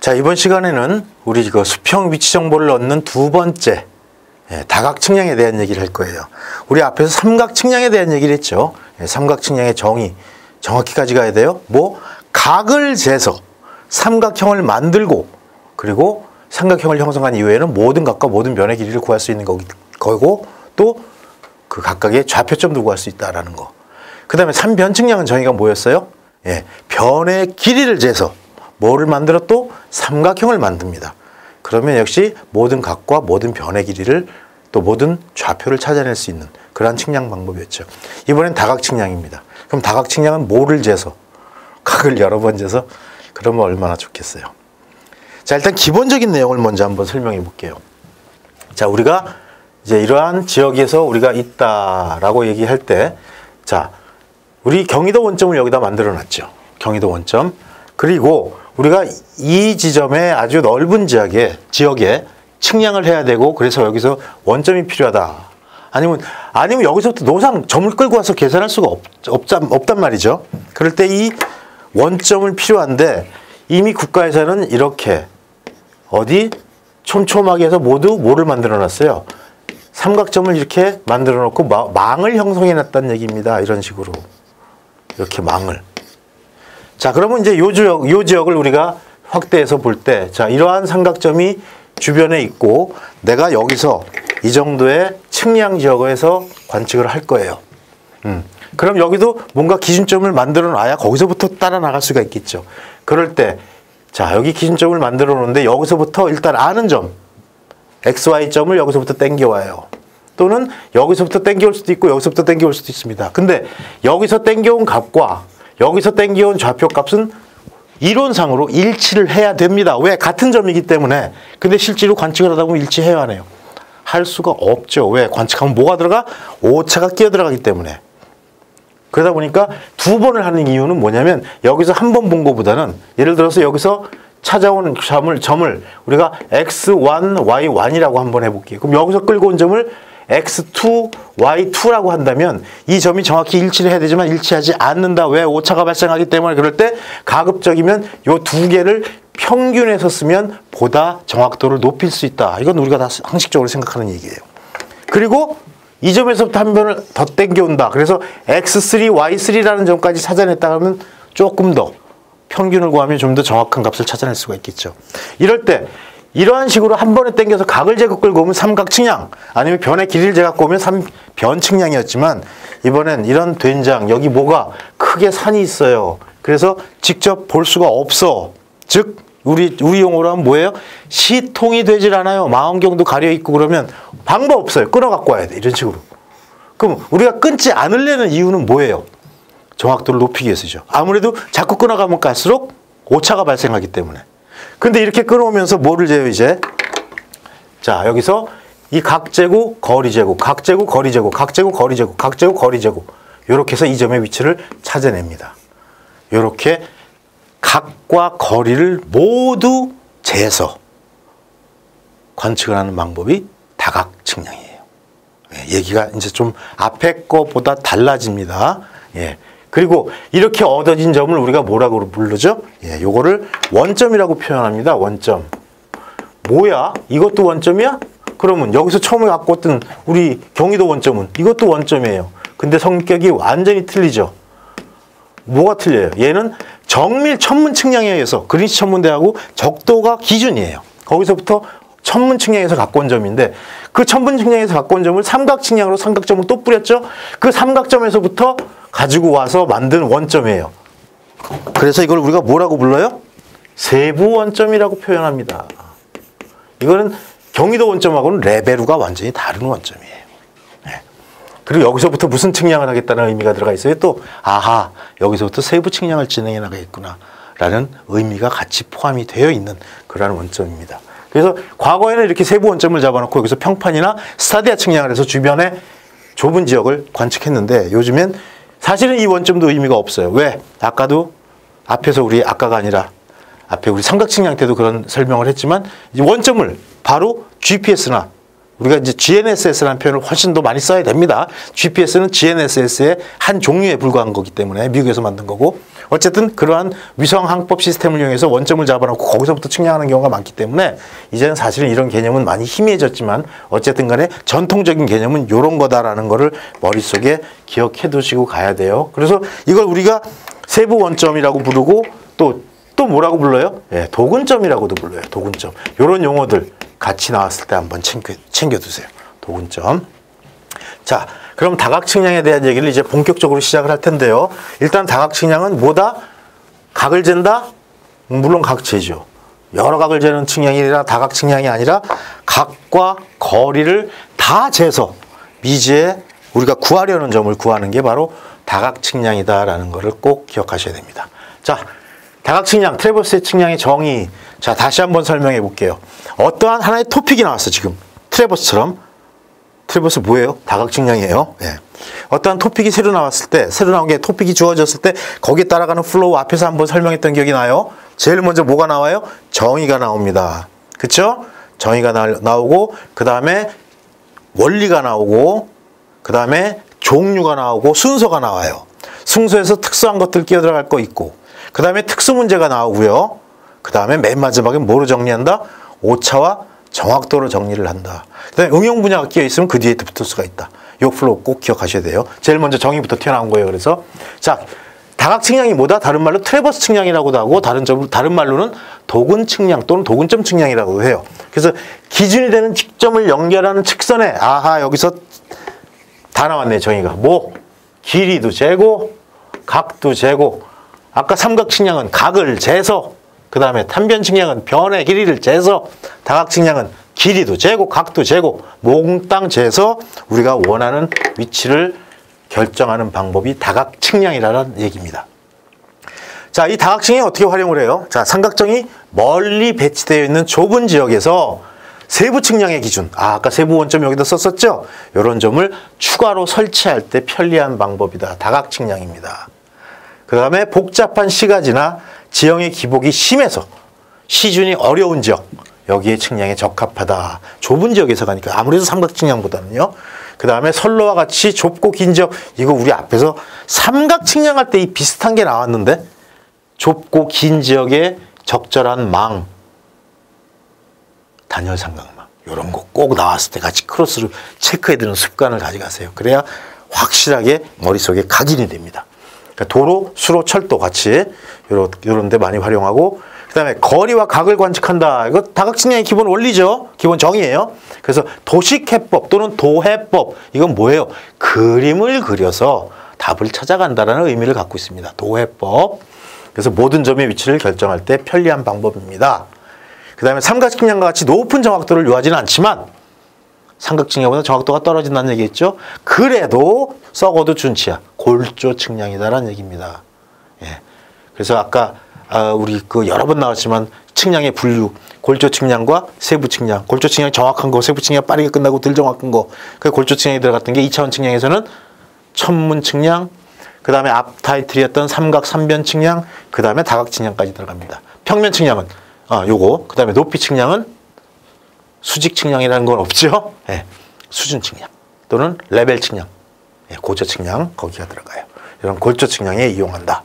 자, 이번 시간에는 우리 그 수평 위치 정보를 얻는 두 번째 다각 측량에 대한 얘기를 할 거예요. 우리 앞에서 삼각 측량에 대한 얘기를 했죠. 삼각 측량의 정의 정확히 가져가야 돼요. 뭐 각을 재서 삼각형을 만들고 사고 삼각형을 형성한 이후에는 모든 각과 모든 변의 길이를 구할 수 있는 거고 또 그 각각의 좌표점도 구할 수 있다라는 거. 그 다음에 삼변 측량은 정의가 뭐였어요? 변의 길이를 재서 뭐를 만들어 또 삼각형을 만듭니다. 그러면 역시 모든 각과 모든 변의 길이를 또 모든 좌표를 찾아낼 수 있는 그러한 측량 방법이었죠. 이번엔 다각 측량입니다. 그럼 다각 측량은 뭐를 재서 각을 여러 번 재서 그러면 얼마나 좋겠어요. 자, 일단 기본적인 내용을 먼저 한번 설명해 볼게요. 자, 우리가 이제 이러한 지역에서 우리가 있다라고 얘기할 때, 자, 우리 경의도 원점을 여기다 만들어 놨죠. 경의도 원점. 그리고 우리가 이 지점에 아주 넓은 지역에 측량을 해야 되고, 그래서 여기서 원점이 필요하다. 아니면 여기서부터 노상 점을 끌고 와서 계산할 수가 없단 말이죠. 그럴 때 이 원점을 필요한데, 이미 국가에서는 이렇게 어디 촘촘하게 해서 모두 뭐를 만들어 놨어요? 삼각점을 이렇게 만들어 놓고 망을 형성해 놨다는 얘기입니다. 이런 식으로. 이렇게 망을. 자, 그러면 이제 요 지역을 우리가 확대해서 볼 때, 자, 이러한 삼각점이 주변에 있고, 내가 여기서 이 정도의 측량 지역에서 관측을 할 거예요. 그럼 여기도 뭔가 기준점을 만들어 놔야 거기서부터 따라 나갈 수가 있겠죠. 그럴 때, 자, 여기 기준점을 만들어 놓는데 여기서부터 일단 아는 점, XY점을 여기서부터 땡겨와요. 또는 여기서부터 땡겨올 수도 있고 여기서부터 땡겨올 수도 있습니다. 근데 여기서 땡겨온 값과 여기서 땡겨온 좌표 값은 이론상으로 일치를 해야 됩니다. 왜? 같은 점이기 때문에. 근데 실제로 관측을 하다 보면 일치해야 하네요. 할 수가 없죠. 왜? 관측하면 뭐가 들어가? 오차가 끼어 들어가기 때문에. 그러다 보니까 두 번을 하는 이유는 뭐냐면 여기서 한 번 본 것보다는 예를 들어서 여기서 찾아온 점을 우리가 x1, y1이라고 한번 해볼게요. 그럼 여기서 끌고 온 점을 x2, y2라고 한다면 이 점이 정확히 일치를 해야 되지만 일치하지 않는다. 왜? 오차가 발생하기 때문에. 그럴 때 가급적이면 요 두 개를 평균해서 쓰면 보다 정확도를 높일 수 있다. 이건 우리가 다 상식적으로 생각하는 얘기예요. 그리고 이 점에서부터 한 변을 더 땡겨온다. 그래서 x3, y3라는 점까지 찾아냈다 하면 조금 더 평균을 구하면 좀 더 정확한 값을 찾아낼 수가 있겠죠. 이럴 때 이러한 식으로 한 번에 땡겨서 각을 제거 끌고 오면 삼각 측량, 아니면 변의 길이를 제거 오면 삼변 측량이었지만, 이번엔 이런 된장, 여기 뭐가 크게 산이 있어요. 그래서 직접 볼 수가 없어. 즉 우리 용어로 하면 뭐예요? 시통이 되질 않아요. 망원경도 가려 있고 그러면 방법 없어요. 끊어 갖고 와야 돼. 이런 식으로. 그럼 우리가 끊지 않으려는 이유는 뭐예요? 정확도를 높이기 위해서죠. 아무래도 자꾸 끊어가면 갈수록 오차가 발생하기 때문에. 근데 이렇게 끊어오면서 뭐를 재요, 이제? 자, 여기서 이 각제곱, 거리제곱, 각제곱, 거리제곱, 각제곱, 거리제곱, 각제곱, 거리제곱. 요렇게 해서 이 점의 위치를 찾아냅니다. 요렇게 각과 거리를 모두 재서 관측을 하는 방법이 다각 측량이에요. 얘기가 이제 좀 앞에 거보다 달라집니다. 그리고 이렇게 얻어진 점을 우리가 뭐라고 부르죠? 요거를 원점이라고 표현합니다. 원점. 뭐야? 이것도 원점이야? 그러면 여기서 처음에 갖고 왔던 우리 경의도 원점은 이것도 원점이에요. 근데 성격이 완전히 틀리죠. 뭐가 틀려요? 얘는 정밀 천문 측량에 의해서 그린치 천문대하고 적도가 기준이에요. 거기서부터 천문 측량에서 갖고 온 점인데, 그 천문 측량에서 갖고 온 점을 삼각 측량으로 삼각점을 또 뿌렸죠. 그 삼각점에서부터 가지고 와서 만든 원점이에요. 그래서 이걸 우리가 뭐라고 불러요? 세부 원점이라고 표현합니다. 이거는 경의도 원점하고는 레벨우가 완전히 다른 원점이에요. 그리고 여기서부터 무슨 측량을 하겠다는 의미가 들어가 있어요. 또 아하, 여기서부터 세부 측량을 진행해 나가겠구나 라는 의미가 같이 포함이 되어 있는 그러한 원점입니다. 그래서 과거에는 이렇게 세부 원점을 잡아놓고 여기서 평판이나 스타디아 측량을 해서 주변에 좁은 지역을 관측했는데, 요즘엔 사실은 이 원점도 의미가 없어요. 왜? 아까도 앞에서 아까가 아니라 앞에 우리 삼각 측량 때도 그런 설명을 했지만, 이제 원점을 바로 GPS나 우리가 이제 GNSS라는 표현을 훨씬 더 많이 써야 됩니다. GPS는 GNSS의 한 종류에 불과한 거기 때문에, 미국에서 만든 거고, 어쨌든 그러한 위성 항법 시스템을 이용해서 원점을 잡아놓고 거기서부터 측량하는 경우가 많기 때문에 이제는 사실은 이런 개념은 많이 희미해졌지만 어쨌든 간에 전통적인 개념은 이런 거다라는 거를 머릿속에 기억해 두시고 가야 돼요. 그래서 이걸 우리가 세부 원점이라고 부르고 또 뭐라고 불러요? 예, 도근점이라고도 불러요. 도근점. 이런 용어들 같이 나왔을 때 한번 챙겨두세요. 도근점. 자, 그럼 다각측량에 대한 얘기를 이제 본격적으로 시작을 할 텐데요. 일단 다각측량은 뭐다? 각을 잰다? 물론 각재죠. 여러 각을 재는 측량이 아니라 다각측량이 아니라 각과 거리를 다 재서 미지에 우리가 구하려는 점을 구하는 게 바로 다각측량이다라는 것을 꼭 기억하셔야 됩니다. 자, 다각측량, 트래버스의 측량의 정의. 자, 다시 한번 설명해 볼게요. 어떠한 하나의 토픽이 나왔어, 지금. 트래버스처럼. 트래버스 뭐예요? 다각측량이에요. 예. 어떠한 토픽이 새로 나왔을 때, 새로 나온 게 토픽이 주어졌을 때, 거기에 따라가는 플로우 앞에서 한번 설명했던 기억이 나요? 제일 먼저 뭐가 나와요? 정의가 나옵니다. 그쵸? 정의가 나오고, 그 다음에 원리가 나오고, 그 다음에 종류가 나오고, 순서가 나와요. 순서에서 특수한 것들 끼어들어갈 거 있고, 그 다음에 특수 문제가 나오고요. 그 다음에 맨 마지막에 뭐로 정리한다? 오차와 정확도로 정리를 한다. 그 다음에 응용 분야가 끼어 있으면 그 뒤에 붙을 수가 있다. 요 플로우 꼭 기억하셔야 돼요. 제일 먼저 정의부터 튀어나온 거예요. 그래서 자, 다각측량이 뭐다? 다른 말로 트래버스 측량이라고도 하고 다른 말로는 도근 측량 또는 도근점 측량이라고도 해요. 그래서 기준이 되는 직점을 연결하는 직선에 아하 여기서 다 나왔네 정의가. 뭐? 길이도 재고 각도 재고 아까 삼각측량은 각을 재서 그 다음에 탄변측량은 변의 길이를 재서 다각측량은 길이도 재고 각도 재고 몽땅 재서 우리가 원하는 위치를 결정하는 방법이 다각측량이라는 얘기입니다. 자, 이 다각측량이 어떻게 활용을 해요? 자, 삼각정이 멀리 배치되어 있는 좁은 지역에서 세부 측량의 기준, 아까 세부 원점 여기다 썼었죠? 이런 점을 추가로 설치할 때 편리한 방법이다. 다각측량입니다. 그 다음에 복잡한 시가지나 지형의 기복이 심해서 시준이 어려운 지역, 여기에 측량에 적합하다. 좁은 지역에서 가니까 아무래도 삼각측량보다는요. 그 다음에 선로와 같이 좁고 긴 지역, 이거 우리 앞에서 삼각측량할 때 이 비슷한 게 나왔는데 좁고 긴 지역에 적절한 망, 단열 삼각망 이런 거 꼭 나왔을 때 같이 크로스로 체크해두는 습관을 가져가세요. 그래야 확실하게 머릿속에 각인이 됩니다. 그러니까 도로, 수로, 철도 같이 이런 데 많이 활용하고 그 다음에 거리와 각을 관측한다. 이거 다각측량의 기본 원리죠. 기본 정의예요. 그래서 도식해법 또는 도해법 이건 뭐예요? 그림을 그려서 답을 찾아간다는 의미를 갖고 있습니다. 도해법. 그래서 모든 점의 위치를 결정할 때 편리한 방법입니다. 그 다음에 삼각측량과 같이 높은 정확도를 요하지는 않지만 삼각측량보다 정확도가 떨어진다는 얘기겠죠. 그래도 썩어도 준치야. 골조 측량이다라는 얘기입니다. 예. 그래서 아까 우리 여러 번 나왔지만 측량의 분류, 골조 측량과 세부 측량. 골조 측량 정확한 거, 세부 측량 빠르게 끝나고 덜 정확한 거. 그 골조 측량이 들어갔던 게 2차원 측량에서는 천문 측량, 그 다음에 앞 타이틀이었던 삼각 삼변 측량, 그 다음에 다각 측량까지 들어갑니다. 평면 측량은 요거, 그 다음에 높이 측량은 수직 측량이라는 건 없죠. 예, 수준 측량 또는 레벨 측량, 예, 고저 측량 거기가 들어가요. 이런 골조 측량에 이용한다.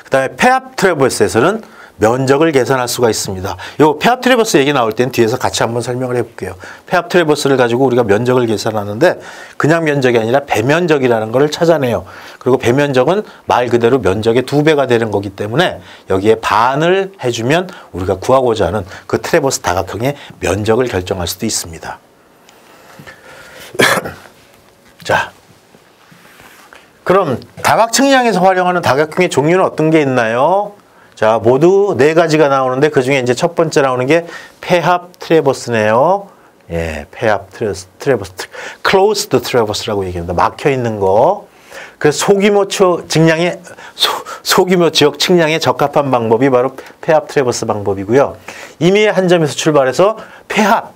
그 다음에 폐압 트래버스에서는 면적을 계산할 수가 있습니다. 요 폐압 트래버스 얘기 나올 땐 뒤에서 같이 한번 설명을 해볼게요. 폐압 트래버스를 가지고 우리가 면적을 계산하는데 그냥 면적이 아니라 배면적이라는 걸 찾아내요. 그리고 배면적은 말 그대로 면적의 2배가 되는 거기 때문에 여기에 반을 해주면 우리가 구하고자 하는 그 트래버스 다각형의 면적을 결정할 수도 있습니다. 자, 그럼 다각측량에서 활용하는 다각형의 종류는 어떤 게 있나요? 자, 모두 4가지가 나오는데 그 중에 이제 첫 번째 나오는 게 폐합 트래버스네요. 예, 폐합 트래버스, closed 트래버스라고 얘기합니다. 막혀 있는 거. 그래서 소규모 지역 측량에 적합한 방법이 바로 폐합 트래버스 방법이고요. 임의의 한 점에서 출발해서 폐합,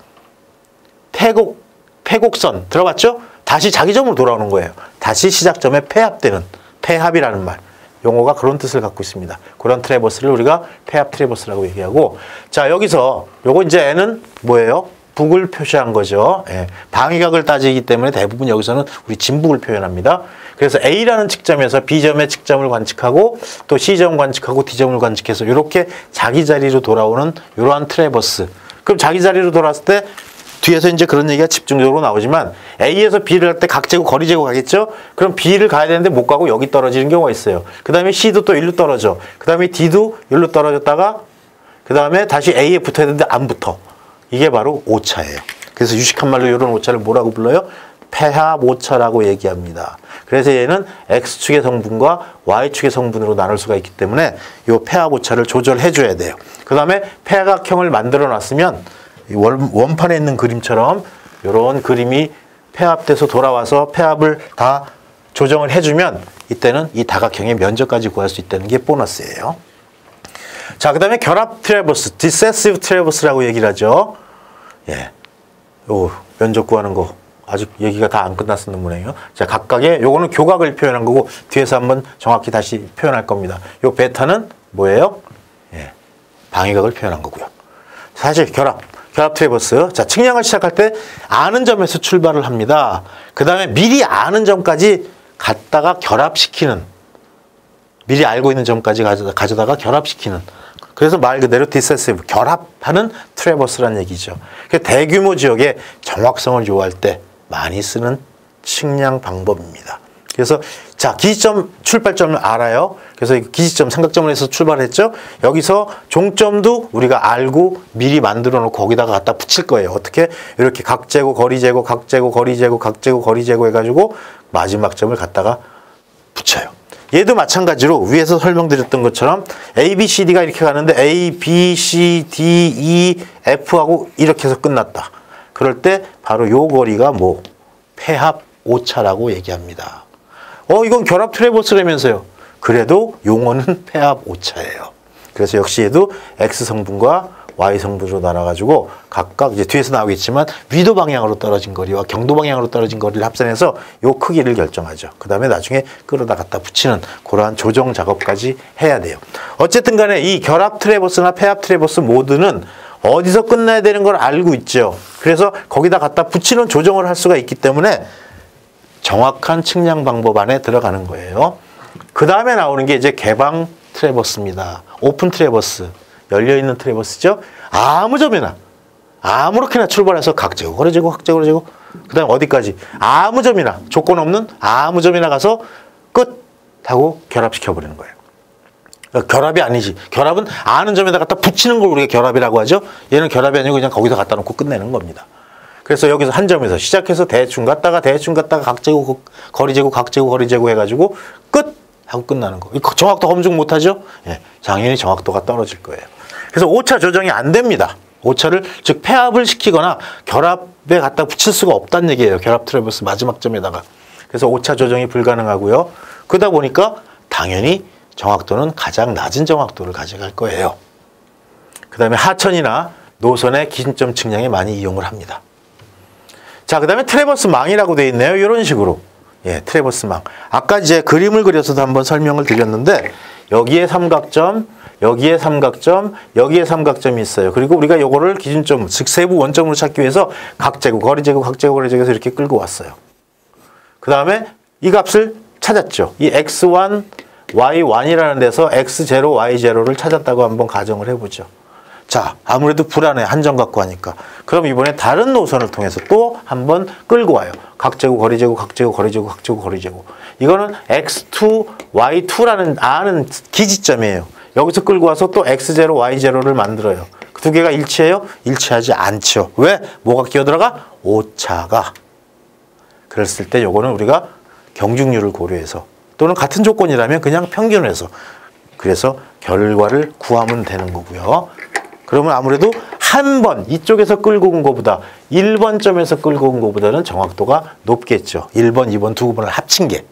폐곡선 들어봤죠? 다시 자기 점으로 돌아오는 거예요. 다시 시작점에 폐합되는, 폐합이라는 말. 용어가 그런 뜻을 갖고 있습니다. 그런 트래버스를 우리가 폐합 트래버스라고 얘기하고, 자, 여기서 요거 이제 N은 뭐예요? 북을 표시한 거죠. 예, 방위각을 따지기 때문에 대부분 여기서는 우리 진북을 표현합니다. 그래서 A라는 측점에서 B점의 측점을 관측하고 또 C점 관측하고 D점을 관측해서 이렇게 자기 자리로 돌아오는 이러한 트래버스. 그럼 자기 자리로 돌아왔을 때 뒤에서 이제 그런 얘기가 집중적으로 나오지만 A에서 B를 할 때 각 재고 거리 재고 가겠죠? 그럼 B를 가야 되는데 못 가고 여기 떨어지는 경우가 있어요. 그 다음에 C도 또 일로 떨어져. 그 다음에 D도 일로 떨어졌다가 그 다음에 다시 A에 붙어야 되는데 안 붙어. 이게 바로 오차예요. 그래서 유식한 말로 이런 오차를 뭐라고 불러요? 폐합 오차라고 얘기합니다. 그래서 얘는 X축의 성분과 Y축의 성분으로 나눌 수가 있기 때문에 이 폐합 오차를 조절해 줘야 돼요. 그 다음에 폐각형을 만들어 놨으면 원판에 있는 그림처럼 이런 그림이 폐합돼서 돌아와서 폐합을 다 조정을 해주면 이때는 이 다각형의 면적까지 구할 수 있다는 게 보너스예요. 자, 그 다음에 결합 트래버스, 디세시브 트래버스라고 얘기를 하죠. 예, 요 면적 구하는 거 아직 얘기가 다 안 끝났었는 문이에요. 자, 각각의 요거는 교각을 표현한 거고 뒤에서 한번 정확히 다시 표현할 겁니다. 요 베타는 뭐예요? 예, 방위각을 표현한 거고요. 사실 결합 트래버스. 자, 측량을 시작할 때 아는 점에서 출발을 합니다. 그 다음에 미리 아는 점까지 갖다가 결합시키는, 미리 알고 있는 점까지 가져다가 결합시키는. 그래서 말 그대로 디세시브, 결합하는 트래버스라는 얘기죠. 대규모 지역에 정확성을 요할 때 많이 쓰는 측량 방법입니다. 그래서 자, 기지점 출발점을 알아요. 그래서 기지점 삼각점을 해서 출발했죠. 여기서 종점도 우리가 알고 미리 만들어 놓고 거기다가 갖다 붙일 거예요. 어떻게? 이렇게 각 재고 거리 재고 각 재고 거리 재고 각 재고 거리 재고 해가지고 마지막 점을 갖다가 붙여요. 얘도 마찬가지로 위에서 설명드렸던 것처럼 A, B, C, D가 이렇게 가는데 A, B, C, D, E, F하고 이렇게 해서 끝났다. 그럴 때 바로 요 거리가 뭐 폐합 오차라고 얘기합니다. 이건 결합 트래버스라면서요. 그래도 용어는 폐합 오차예요. 그래서 역시 얘도 X 성분과 Y 성분으로 나눠가지고 각각 이제 뒤에서 나오겠지만 위도 방향으로 떨어진 거리와 경도 방향으로 떨어진 거리를 합산해서 요 크기를 결정하죠. 그 다음에 나중에 끌어다 갖다 붙이는 그러한 조정 작업까지 해야 돼요. 어쨌든 간에 이 결합 트래버스나 폐합 트래버스 모두는 어디서 끝나야 되는 걸 알고 있죠. 그래서 거기다 갖다 붙이는 조정을 할 수가 있기 때문에 정확한 측량 방법 안에 들어가는 거예요. 그 다음에 나오는 게 이제 개방 트래버스입니다. 오픈 트래버스. 열려있는 트래버스죠. 아무 점이나 아무렇게나 출발해서 각 재고 거리 재고 각 재고 거리 재고 그 다음에 어디까지 아무 점이나 조건 없는 아무 점이나 가서 끝 하고 결합시켜버리는 거예요. 결합이 아니지. 결합은 아는 점에다 갖다 붙이는 걸 우리가 결합이라고 하죠. 얘는 결합이 아니고 그냥 거기서 갖다 놓고 끝내는 겁니다. 그래서 여기서 한 점에서 시작해서 대충 갔다가 각 재고 거리 재고 각 재고 거리 재고 해가지고 끝 하고 끝나는 거. 정확도 검증 못하죠? 예, 당연히 정확도가 떨어질 거예요. 그래서 오차 조정이 안 됩니다. 오차를 즉 폐합을 시키거나 결합에 갖다 붙일 수가 없다는 얘기예요. 결합 트래버스 마지막 점에다가. 그래서 오차 조정이 불가능하고요. 그러다 보니까 당연히 정확도는 가장 낮은 정확도를 가져갈 거예요. 그 다음에 하천이나 노선의 기준점 측량에 많이 이용을 합니다. 자, 그 다음에 트래버스 망이라고 되어 있네요. 이런 식으로. 예, 트래버스 망. 아까 이제 그림을 그려서도 한번 설명을 드렸는데 여기에 삼각점, 여기에 삼각점, 여기에 삼각점이 있어요. 그리고 우리가 요거를 기준점, 즉 세부 원점으로 찾기 위해서 각 재고, 거리 재고, 각 재고, 거리 재고에서 이렇게 끌고 왔어요. 그 다음에 이 값을 찾았죠. 이 x1, y1이라는 데서 x0, y0를 찾았다고 한번 가정을 해보죠. 자, 아무래도 불안해. 한 점 갖고 하니까. 그럼 이번에 다른 노선을 통해서 또 한번 끌고 와요. 각 재고, 거리 재고, 각 재고, 거리 재고, 각 재고, 거리 재고. 이거는 x2, y2라는 아는 기지점이에요. 여기서 끌고 와서 또 x0, y0를 만들어요. 그 두 개가 일치해요? 일치하지 않죠. 왜? 뭐가 끼어들어가? 오차가. 그랬을 때 요거는 우리가 경중률을 고려해서 또는 같은 조건이라면 그냥 평균해서 그래서 결과를 구하면 되는 거고요. 그러면 아무래도 한 번 이쪽에서 끌고 온 것보다 1번 점에서 끌고 온 것보다는 정확도가 높겠죠. 1번, 2번 두 번을 합친 게.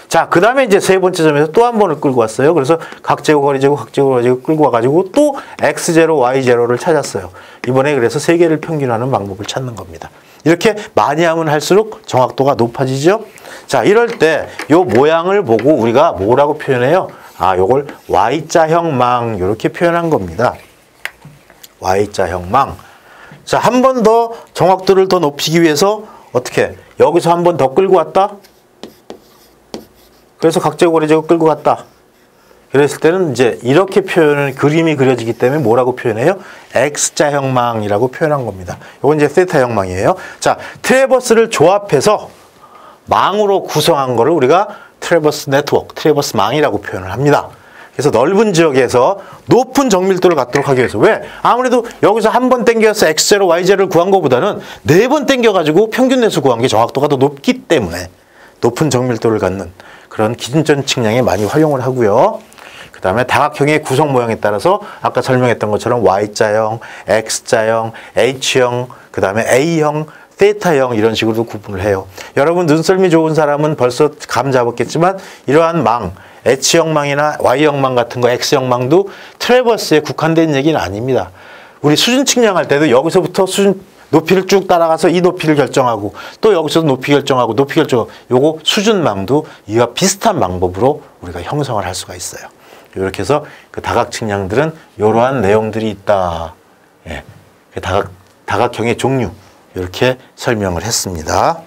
자, 그 다음에 이제 세 번째 점에서 또 한 번을 끌고 왔어요. 그래서 각 재고, 거리 재고, 각 재고, 거리 재고 끌고 와가지고 또 x0, y0를 찾았어요. 이번에 그래서 세 개를 평균하는 방법을 찾는 겁니다. 이렇게 많이 하면 할수록 정확도가 높아지죠. 자, 이럴 때 요 모양을 보고 우리가 뭐라고 표현해요? 아, 요걸 Y자형 망 이렇게 표현한 겁니다. Y자형 망. 자, 한 번 더 정확도를 더 높이기 위해서 어떻게? 여기서 한 번 더 끌고 왔다. 그래서 각제곱 거리제곱 끌고 갔다. 그랬을 때는 이제 이렇게 그림이 그려지기 때문에 뭐라고 표현해요? X자형망이라고 표현한 겁니다. 이건 이제 세타형망이에요. 자, 트래버스를 조합해서 망으로 구성한 거를 우리가 트래버스 네트워크, 트래버스 망이라고 표현을 합니다. 그래서 넓은 지역에서 높은 정밀도를 갖도록 하기 위해서. 왜? 아무래도 여기서 한 번 땡겨서 X0, Y0를 구한 것보다는 4번 땡겨가지고 평균 내수 구한 게 정확도가 더 높기 때문에 높은 정밀도를 갖는 그런 기준점 측량에 많이 활용을 하고요. 그 다음에 다각형의 구성 모양에 따라서 아까 설명했던 것처럼 Y자형, X자형, H형, 그 다음에 A형, 세타형 이런 식으로 구분을 해요. 여러분 눈썰미 좋은 사람은 벌써 감 잡았겠지만 이러한 망, H형망이나 Y형망 같은 거, X형망도 트래버스에 국한된 얘기는 아닙니다. 우리 수준 측량할 때도 여기서부터 수준 높이를 쭉 따라가서 이 높이를 결정하고 또 여기서도 높이 결정하고 높이 결정하고 요거 수준망도 이와 비슷한 방법으로 우리가 형성을 할 수가 있어요. 이렇게 해서 그 다각 측량들은 이러한 내용들이 있다. 예. 다각형의 종류 이렇게 설명을 했습니다.